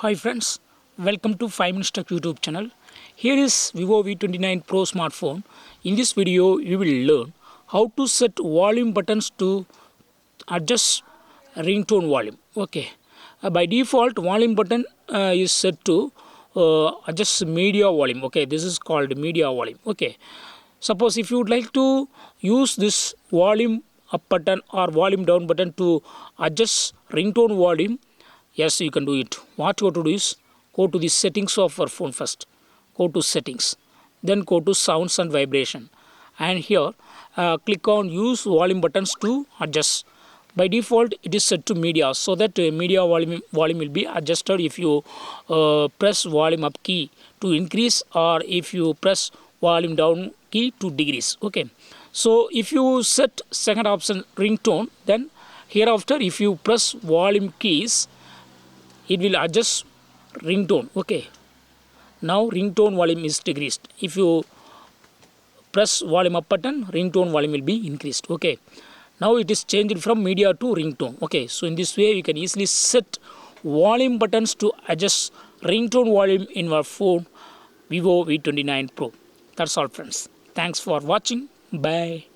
Hi friends, welcome to 5 Minutes Tech YouTube channel. Here is Vivo V29 Pro smartphone. In this video, you will learn how to set volume buttons to adjust ringtone volume. Okay, by default, volume button is set to adjust media volume. Okay, this is called media volume. Okay, suppose if you would like to use this volume up button or volume down button to adjust ringtone volume, yes, you can do it. What you have to do is go to the settings of your phone first. Go to settings, then go to sounds and vibration, and here click on use volume buttons to adjust. By default, it is set to media, so that media volume will be adjusted if you press volume up key to increase, or if you press volume down key to decrease. Okay, so if you set second option ringtone, then hereafter if you press volume keys, it will adjust ringtone. Okay, now ringtone volume is decreased. If you press volume up button, ringtone volume will be increased. Okay, now it is changed from media to ringtone. Okay, so in this way you can easily set volume buttons to adjust ringtone volume in your phone Vivo V29 Pro. That's all friends. Thanks for watching. Bye.